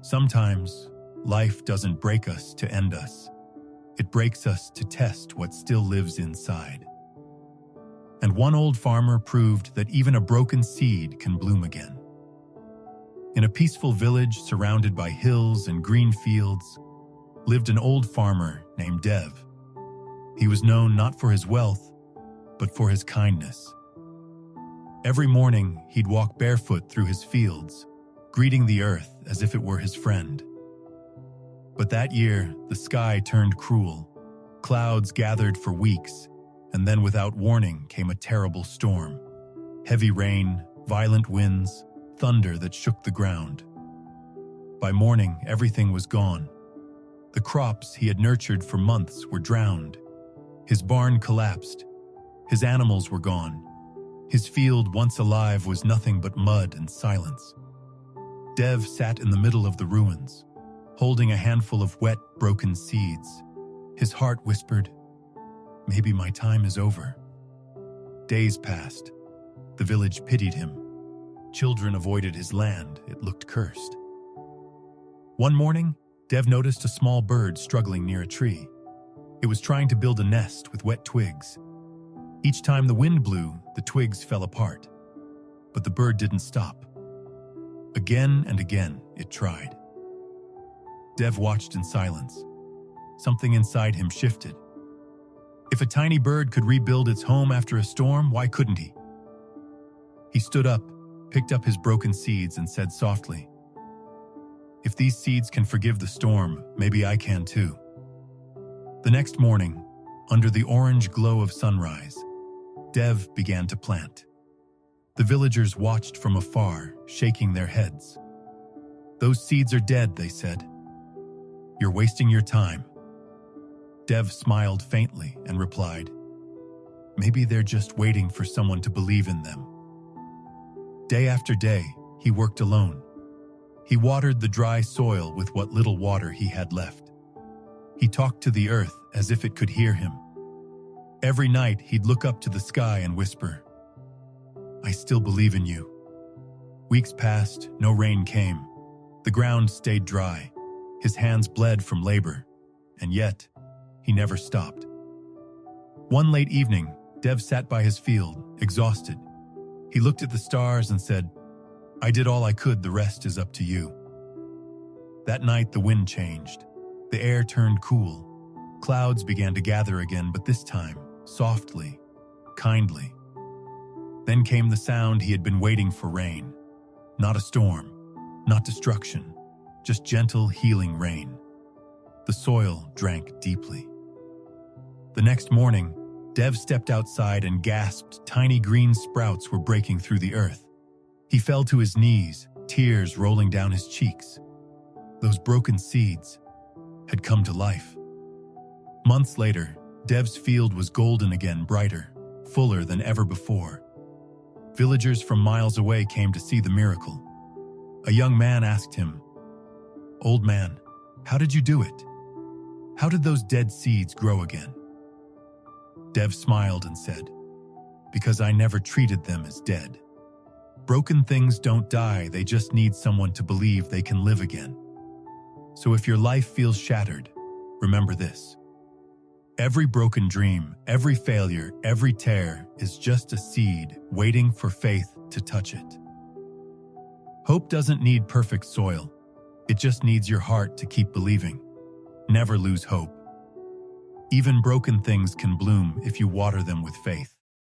Sometimes, life doesn't break us to end us. It breaks us to test what still lives inside. And one old farmer proved that even a broken seed can bloom again. In a peaceful village surrounded by hills and green fields, lived an old farmer named Dev. He was known not for his wealth, but for his kindness. Every morning, he'd walk barefoot through his fields, greeting the earth as if it were his friend. But that year, the sky turned cruel. Clouds gathered for weeks, and then without warning came a terrible storm. Heavy rain, violent winds, thunder that shook the ground. By morning, everything was gone. The crops he had nurtured for months were drowned. His barn collapsed. His animals were gone. His field, once alive, was nothing but mud and silence. Dev sat in the middle of the ruins, holding a handful of wet, broken seeds. His heart whispered, "Maybe my time is over." Days passed. The village pitied him. Children avoided his land. It looked cursed. One morning, Dev noticed a small bird struggling near a tree. It was trying to build a nest with wet twigs. Each time the wind blew, the twigs fell apart. But the bird didn't stop. Again and again, it tried. Dev watched in silence. Something inside him shifted. If a tiny bird could rebuild its home after a storm, why couldn't he? He stood up, picked up his broken seeds, and said softly, "If these seeds can forgive the storm, maybe I can too." The next morning, under the orange glow of sunrise, Dev began to plant. The villagers watched from afar, shaking their heads. "Those seeds are dead," they said. "You're wasting your time." Dev smiled faintly and replied, "Maybe they're just waiting for someone to believe in them." Day after day, he worked alone. He watered the dry soil with what little water he had left. He talked to the earth as if it could hear him. Every night, he'd look up to the sky and whisper, "I still believe in you." Weeks passed, no rain came. The ground stayed dry. His hands bled from labor, and yet, he never stopped. One late evening, Dev sat by his field, exhausted. He looked at the stars and said, "I did all I could, the rest is up to you." That night, the wind changed. The air turned cool. Clouds began to gather again, but this time, softly, kindly. Then came the sound he had been waiting for: rain. Not a storm, not destruction, just gentle, healing rain. The soil drank deeply. The next morning, Dev stepped outside and gasped. Tiny green sprouts were breaking through the earth. He fell to his knees, tears rolling down his cheeks. Those broken seeds had come to life. Months later, Dev's field was golden again, brighter, fuller than ever before. Villagers from miles away came to see the miracle. A young man asked him, "Old man, how did you do it? How did those dead seeds grow again?" Dev smiled and said, "Because I never treated them as dead. Broken things don't die, they just need someone to believe they can live again. So if your life feels shattered, remember this. Every broken dream, every failure, every tear is just a seed waiting for faith to touch it." Hope doesn't need perfect soil. It just needs your heart to keep believing. Never lose hope. Even broken things can bloom if you water them with faith.